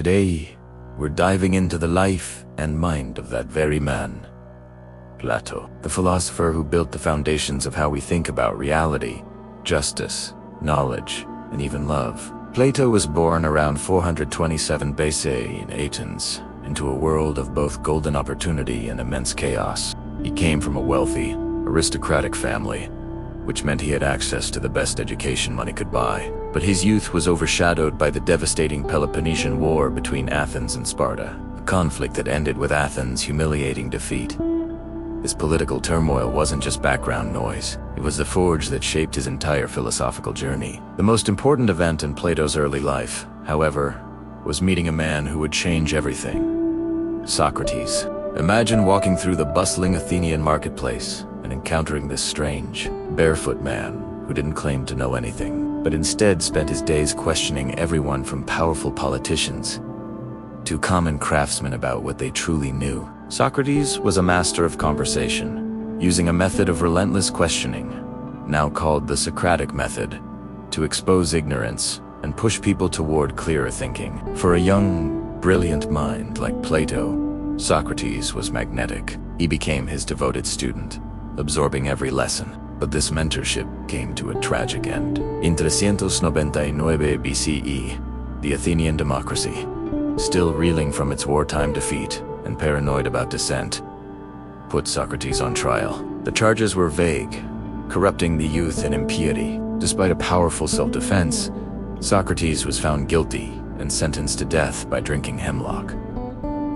Today, we're diving into the life and mind of that very man, Plato, the philosopher who built the foundations of how we think about reality, justice, knowledge, and even love. Plato was born around 427 BC in Athens, into a world of both golden opportunity and immense chaos. He came from a wealthy, aristocratic family, which meant he had access to the best education money could buy. But his youth was overshadowed by the devastating Peloponnesian War between Athens and Sparta, a conflict that ended with Athens' humiliating defeat. This political turmoil wasn't just background noise, it was the forge that shaped his entire philosophical journey. The most important event in Plato's early life, however, was meeting a man who would change everything: Socrates. Imagine walking through the bustling Athenian marketplace and encountering this strange, barefoot man who didn't claim to know anything, but instead spent his days questioning everyone from powerful politicians to common craftsmen about what they truly knew. Socrates was a master of conversation, using a method of relentless questioning, now called the Socratic method, to expose ignorance and push people toward clearer thinking. For a young, brilliant mind like Plato, Socrates was magnetic. He became his devoted student, absorbing every lesson. But this mentorship came to a tragic end. In 399 BCE, the Athenian democracy, still reeling from its wartime defeat and paranoid about dissent, put Socrates on trial. The charges were vague: corrupting the youth and impiety. Despite a powerful self-defense, Socrates was found guilty and sentenced to death by drinking hemlock.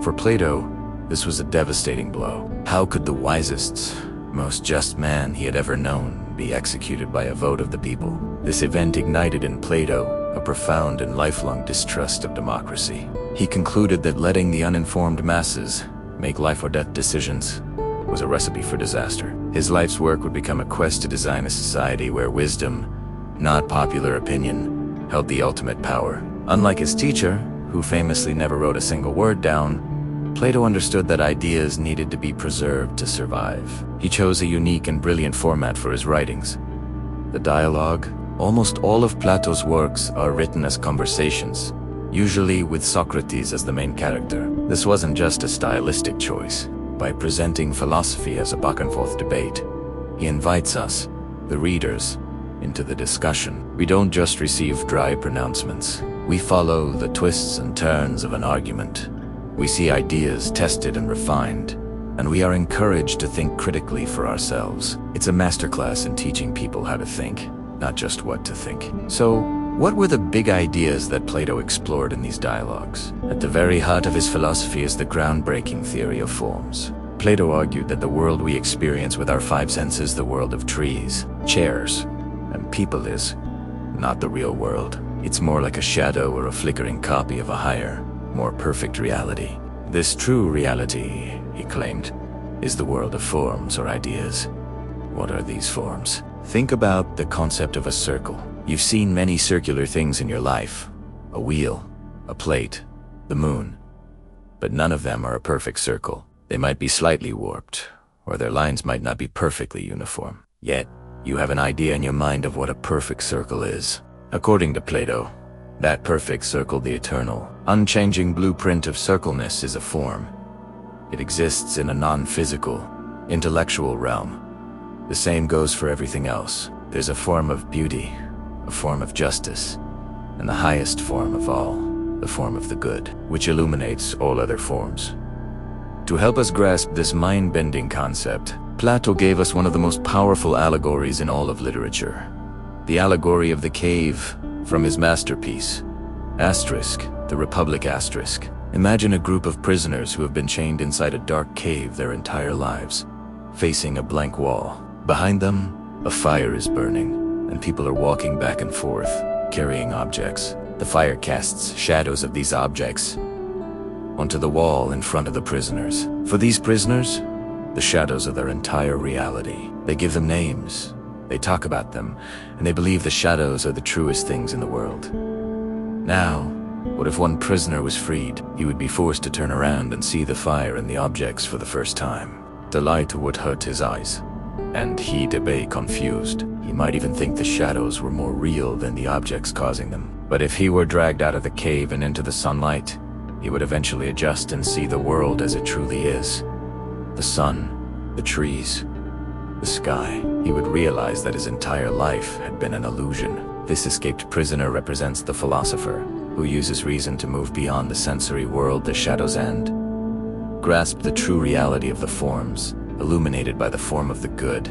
For Plato, this was a devastating blow. How could the wisest, most just man he had ever known be executed by a vote of the people? This event ignited in Plato a profound and lifelong distrust of democracy. He concluded that letting the uninformed masses make life or death decisions was a recipe for disaster. His life's work would become a quest to design a society where wisdom, not popular opinion, held the ultimate power. Unlike his teacher, who famously never wrote a single word down, Plato understood that ideas needed to be preserved to survive. He chose a unique and brilliant format for his writings: the dialogue. Almost all of Plato's works are written as conversations, usually with Socrates as the main character. This wasn't just a stylistic choice. By presenting philosophy as a back-and-forth debate, he invites us, the readers, into the discussion. We don't just receive dry pronouncements. We follow the twists and turns of an argument. We see ideas tested and refined, and we are encouraged to think critically for ourselves. It's a masterclass in teaching people how to think, not just what to think. So, what were the big ideas that Plato explored in these dialogues? At the very heart of his philosophy is the groundbreaking theory of forms. Plato argued that the world we experience with our five senses, the world of trees, chairs, and people, is not the real world. It's more like a shadow or a flickering copy of a higher, more perfect reality. This true reality, he claimed, is the world of forms or ideas. What are these forms? Think about the concept of a circle. You've seen many circular things in your life: a wheel, a plate, the moon. But none of them are a perfect circle. They might be slightly warped, or their lines might not be perfectly uniform. Yet, you have an idea in your mind of what a perfect circle is. According to Plato, that perfect circle, the eternal, unchanging blueprint of circleness, is a form. It exists in a non-physical, intellectual realm. The same goes for everything else. There's a form of beauty, a form of justice, and the highest form of all, the form of the good, which illuminates all other forms. To help us grasp this mind-bending concept, Plato gave us one of the most powerful allegories in all of literature: the allegory of the cave, from his masterpiece, The Republic. Imagine a group of prisoners who have been chained inside a dark cave their entire lives, facing a blank wall. Behind them, a fire is burning, and people are walking back and forth, carrying objects. The fire casts shadows of these objects onto the wall in front of the prisoners. For these prisoners, the shadows are their entire reality. They give them names, they talk about them, and they believe the shadows are the truest things in the world. Now, what if one prisoner was freed? He would be forced to turn around and see the fire and the objects for the first time. The light would hurt his eyes, and he'd be confused. He might even think the shadows were more real than the objects causing them. But if he were dragged out of the cave and into the sunlight, he would eventually adjust and see the world as it truly is. The sun, the trees, the sky. He would realize that his entire life had been an illusion. This escaped prisoner represents the philosopher, who uses reason to move beyond the sensory world, the shadow's end. Grasp the true reality of the forms, illuminated by the form of the good,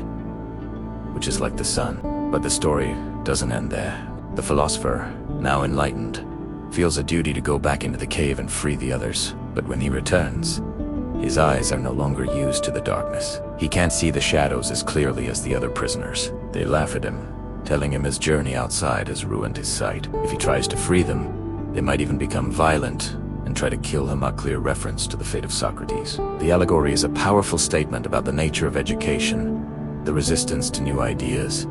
which is like the sun. But the story doesn't end there. The philosopher, now enlightened, feels a duty to go back into the cave and free the others. But when he returns, his eyes are no longer used to the darkness. He can't see the shadows as clearly as the other prisoners. They laugh at him, telling him his journey outside has ruined his sight. If he tries to free them, they might even become violent and try to kill him, a clear reference to the fate of Socrates. The allegory is a powerful statement about the nature of education, the resistance to new ideas,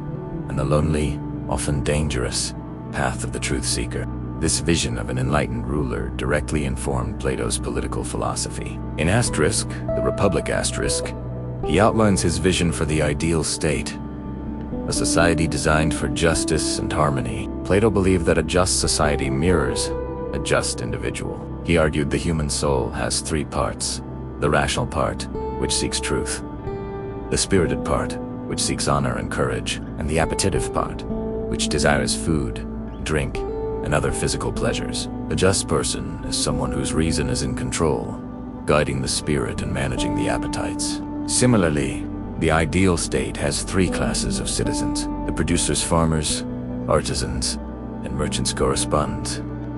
and the lonely, often dangerous, path of the truth seeker. This vision of an enlightened ruler directly informed Plato's political philosophy. In Asterisk, the Republic Asterisk, he outlines his vision for the ideal state, a society designed for justice and harmony. Plato believed that a just society mirrors a just individual. He argued the human soul has three parts: the rational part, which seeks truth; the spirited part, which seeks honor and courage; and the appetitive part, which desires food, drink, and other physical pleasures. A just person is someone whose reason is in control, guiding the spirit and managing the appetites. Similarly, the ideal state has three classes of citizens. The producers, farmers, artisans, and merchants correspond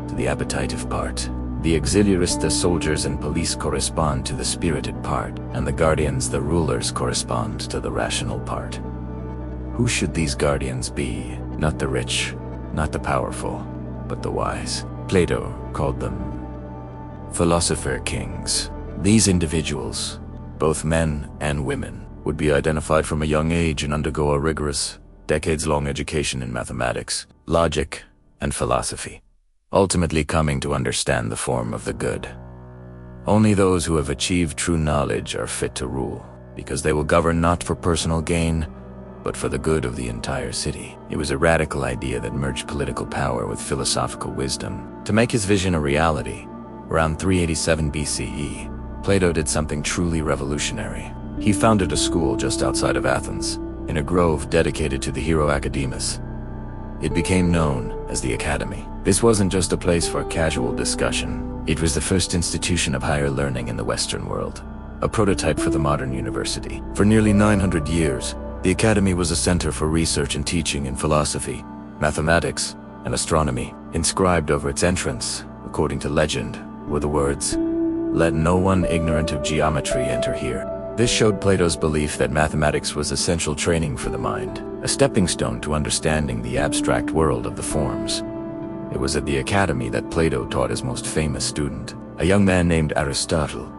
to the appetitive part. The auxiliaries, the soldiers and police, correspond to the spirited part, and the guardians, the rulers, correspond to the rational part. Who should these guardians be? Not the rich, not the powerful, but the wise. Plato called them philosopher kings. These individuals, both men and women, would be identified from a young age and undergo a rigorous, decades-long education in mathematics, logic, and philosophy, ultimately coming to understand the form of the good. Only those who have achieved true knowledge are fit to rule, because they will govern not for personal gain, but for the good of the entire city. It was a radical idea that merged political power with philosophical wisdom. To make his vision a reality, around 387 BCE, Plato did something truly revolutionary. He founded a school just outside of Athens, in a grove dedicated to the hero Academus. It became known as the Academy. This wasn't just a place for casual discussion. It was the first institution of higher learning in the Western world, a prototype for the modern university. For nearly 900 years, the Academy was a center for research and teaching in philosophy, mathematics, and astronomy. Inscribed over its entrance, according to legend, were the words, "Let no one ignorant of geometry enter here." This showed Plato's belief that mathematics was essential training for the mind, a stepping stone to understanding the abstract world of the forms. It was at the Academy that Plato taught his most famous student, a young man named Aristotle,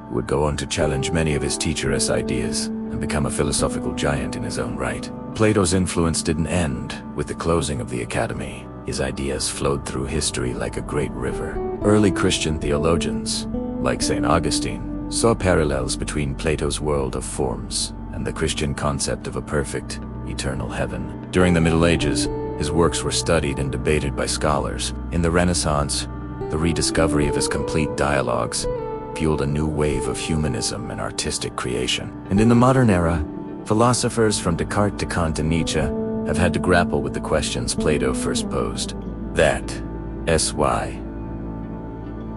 who would go on to challenge many of his teacher's ideas and become a philosophical giant in his own right. Plato's influence didn't end with the closing of the Academy. His ideas flowed through history like a great river. Early Christian theologians, like St. Augustine, saw parallels between Plato's world of forms and the Christian concept of a perfect, eternal heaven. During the Middle Ages, his works were studied and debated by scholars. In the Renaissance, the rediscovery of his complete dialogues fueled a new wave of humanism and artistic creation. And in the modern era, philosophers from Descartes to Kant and Nietzsche have had to grapple with the questions Plato first posed. That's why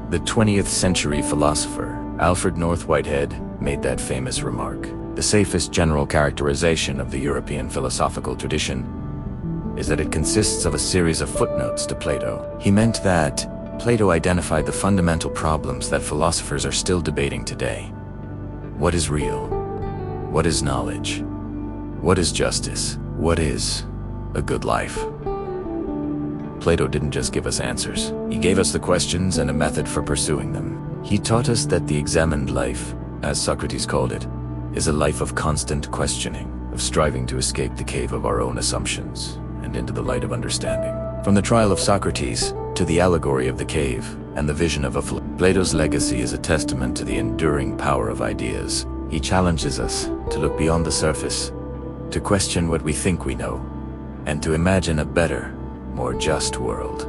the 20th century philosopher Alfred North Whitehead made that famous remark. The safest general characterization of the European philosophical tradition is that it consists of a series of footnotes to Plato. He meant that Plato identified the fundamental problems that philosophers are still debating today. What is real? What is knowledge? What is justice? What is a good life? Plato didn't just give us answers. He gave us the questions and a method for pursuing them. He taught us that the examined life, as Socrates called it, is a life of constant questioning, of striving to escape the cave of our own assumptions and into the light of understanding. From the trial of Socrates to the allegory of the cave and the vision of a Plato's legacy is a testament to the enduring power of ideas. He challenges us to look beyond the surface, to question what we think we know, and to imagine a better, more just world.